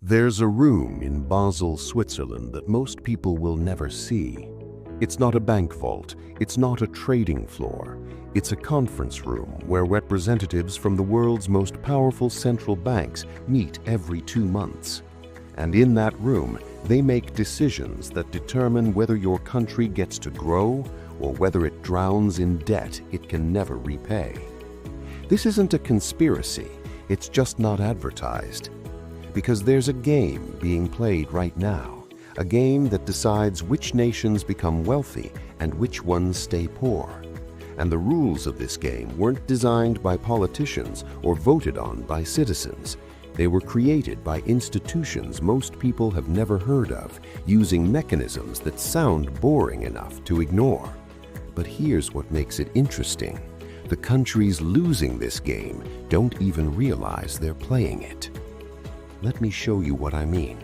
There's a room in Basel, Switzerland that most people will never see. It's not a bank vault, it's not a trading floor. It's a conference room where representatives from the world's most powerful central banks meet every 2 months. And in that room, they make decisions that determine whether your country gets to grow or whether it drowns in debt it can never repay. This isn't a conspiracy, it's just not advertised. Because there's a game being played right now, a game that decides which nations become wealthy and which ones stay poor. And the rules of this game weren't designed by politicians or voted on by citizens. They were created by institutions most people have never heard of, using mechanisms that sound boring enough to ignore. But here's what makes it interesting. The countries losing this game don't even realize they're playing it. Let me show you what I mean.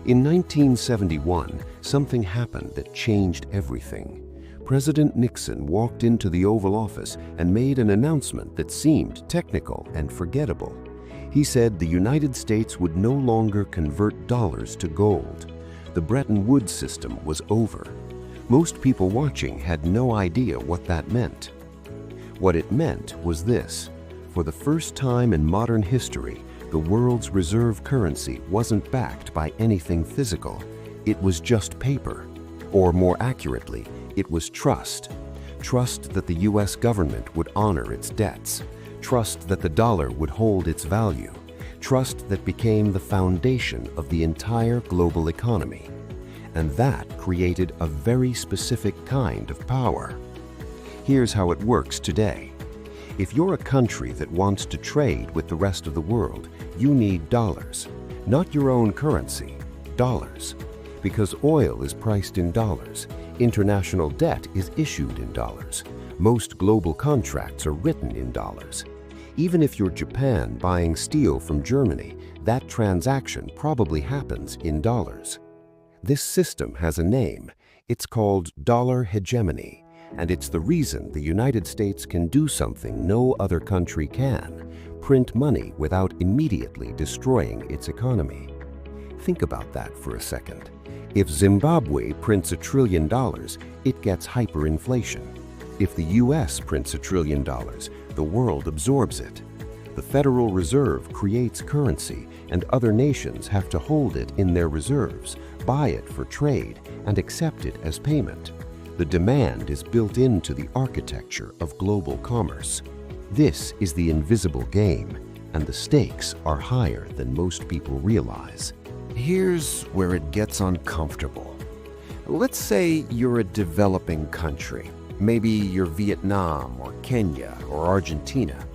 In 1971, something happened that changed everything. President Nixon walked into the Oval Office and made an announcement that seemed technical and forgettable. He said the United States would no longer convert dollars to gold. The Bretton Woods system was over. Most people watching had no idea what that meant. What it meant was this: for the first time in modern history, the world's reserve currency wasn't backed by anything physical. It was just paper. Or more accurately, it was trust. Trust that the US government would honor its debts. Trust that the dollar would hold its value. Trust that became the foundation of the entire global economy. And that created a very specific kind of power. Here's how it works today. If you're a country that wants to trade with the rest of the world, you need dollars. Not your own currency, dollars. Because oil is priced in dollars, international debt is issued in dollars, most global contracts are written in dollars. Even if you're Japan buying steel from Germany, that transaction probably happens in dollars. This system has a name. It's called dollar hegemony. And it's the reason the United States can do something no other country can: print money without immediately destroying its economy. Think about that for a second. If Zimbabwe prints $1 trillion, it gets hyperinflation. If the US prints $1 trillion, the world absorbs it. The Federal Reserve creates currency, and other nations have to hold it in their reserves, buy it for trade, and accept it as payment. The demand is built into the architecture of global commerce. This is the invisible game, and the stakes are higher than most people realize. Here's where it gets uncomfortable. Let's say you're a developing country. Maybe you're Vietnam or Kenya or Argentina.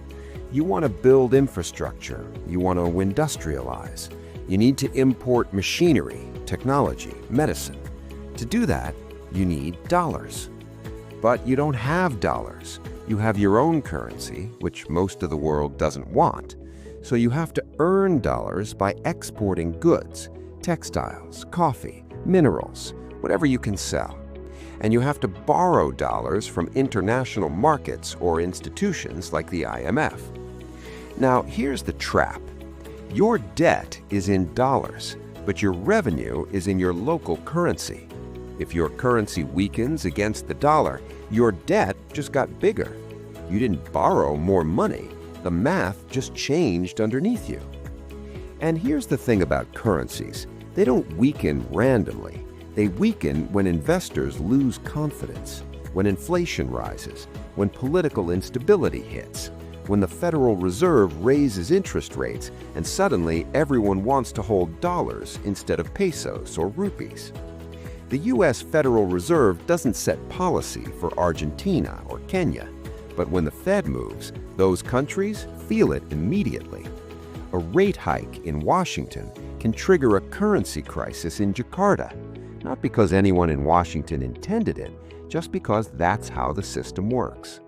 You want to build infrastructure. You want to industrialize. You need to import machinery, technology, medicine. To do that, you need dollars. But you don't have dollars. You have your own currency, which most of the world doesn't want. So you have to earn dollars by exporting goods, textiles, coffee, minerals, whatever you can sell. And you have to borrow dollars from international markets or institutions like the IMF. Now, here's the trap. Your debt is in dollars, but your revenue is in your local currency. If your currency weakens against the dollar, your debt just got bigger. You didn't borrow more money. The math just changed underneath you. And here's the thing about currencies. They don't weaken randomly. They weaken when investors lose confidence, when inflation rises, when political instability hits, when the Federal Reserve raises interest rates, and suddenly everyone wants to hold dollars instead of pesos or rupees. The US Federal Reserve doesn't set policy for Argentina or Kenya, but when the Fed moves, those countries feel it immediately. A rate hike in Washington can trigger a currency crisis in Jakarta, not because anyone in Washington intended it, just because that's how the system works.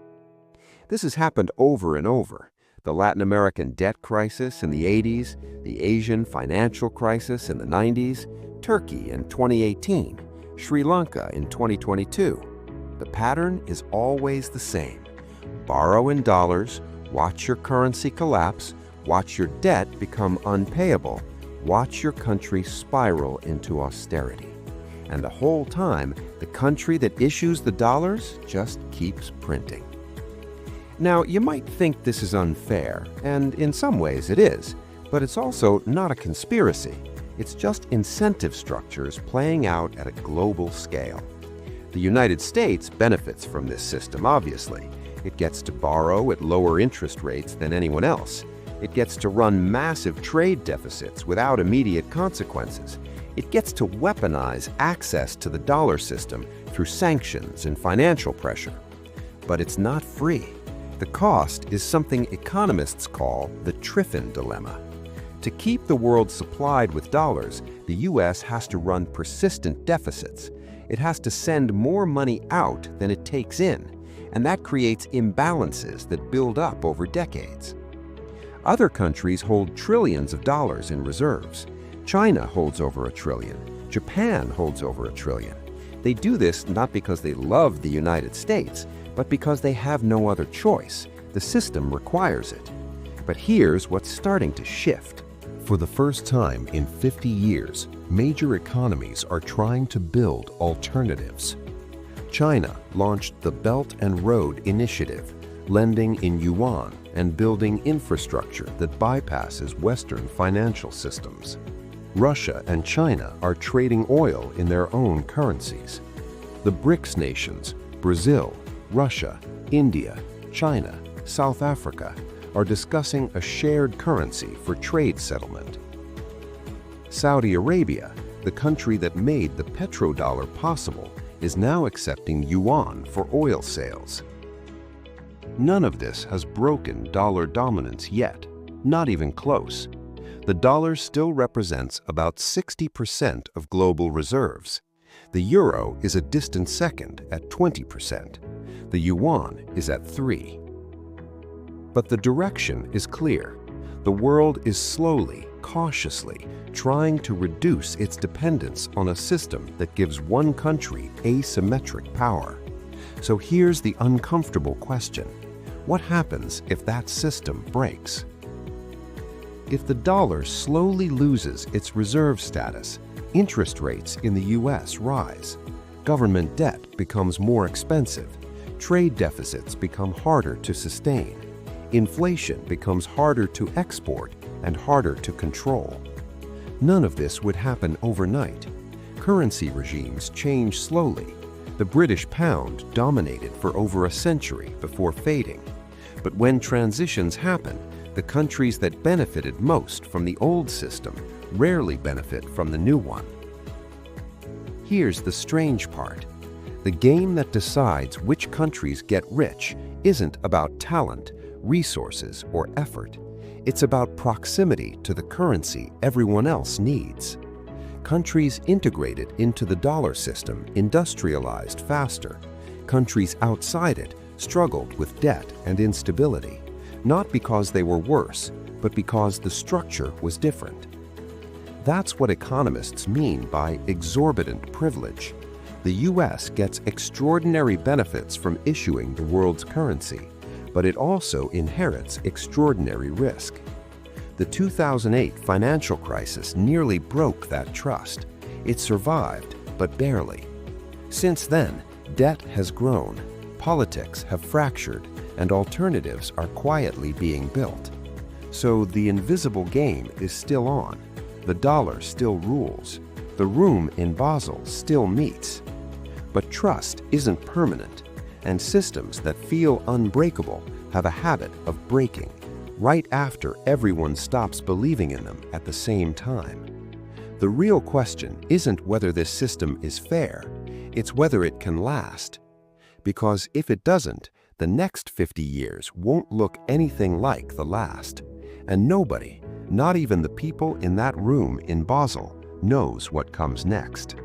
This has happened over and over. The Latin American debt crisis in the 80s, the Asian financial crisis in the 90s, Turkey in 2018, Sri Lanka in 2022. The pattern is always the same. Borrow in dollars, watch your currency collapse, watch your debt become unpayable, watch your country spiral into austerity. And the whole time, the country that issues the dollars just keeps printing. Now, you might think this is unfair, and in some ways it is, but it's also not a conspiracy. It's just incentive structures playing out at a global scale. The United States benefits from this system, obviously. It gets to borrow at lower interest rates than anyone else. It gets to run massive trade deficits without immediate consequences. It gets to weaponize access to the dollar system through sanctions and financial pressure. But it's not free. The cost is something economists call the Triffin dilemma. To keep the world supplied with dollars, the U.S. has to run persistent deficits. It has to send more money out than it takes in, and that creates imbalances that build up over decades. Other countries hold trillions of dollars in reserves. China holds over $1 trillion. Japan holds over $1 trillion. They do this not because they love the United States, but because they have no other choice. The system requires it. But here's what's starting to shift. For the first time in 50 years, major economies are trying to build alternatives. China launched the Belt and Road Initiative, lending in yuan and building infrastructure that bypasses Western financial systems. Russia and China are trading oil in their own currencies. The BRICS nations, Brazil, Russia, India, China, South Africa, are discussing a shared currency for trade settlement. Saudi Arabia, the country that made the petrodollar possible, is now accepting yuan for oil sales. None of this has broken dollar dominance yet, not even close. The dollar still represents about 60% of global reserves. The euro is a distant second at 20%. The yuan is at 3%. But the direction is clear. The world is slowly, cautiously, trying to reduce its dependence on a system that gives one country asymmetric power. So here's the uncomfortable question. What happens if that system breaks? If the dollar slowly loses its reserve status, interest rates in the U.S. rise. Government debt becomes more expensive. Trade deficits become harder to sustain. Inflation becomes harder to export and harder to control. None of this would happen overnight. Currency regimes change slowly. The British pound dominated for over a century before fading. But when transitions happen, the countries that benefited most from the old system rarely benefit from the new one. Here's the strange part. The game that decides which countries get rich isn't about talent, resources, or effort. It's about proximity to the currency everyone else needs. Countries integrated into the dollar system industrialized faster. Countries outside it struggled with debt and instability, not because they were worse, but because the structure was different. That's what economists mean by exorbitant privilege. The U.S. gets extraordinary benefits from issuing the world's currency, but it also inherits extraordinary risk. The 2008 financial crisis nearly broke that trust. It survived, but barely. Since then, debt has grown, politics have fractured, and alternatives are quietly being built. So the invisible game is still on. The dollar still rules. The room in Basel still meets. But trust isn't permanent, and systems that feel unbreakable have a habit of breaking right after everyone stops believing in them at the same time. The real question isn't whether this system is fair, it's whether it can last. Because if it doesn't, the next 50 years won't look anything like the last. And nobody, not even the people in that room in Basel, knows what comes next.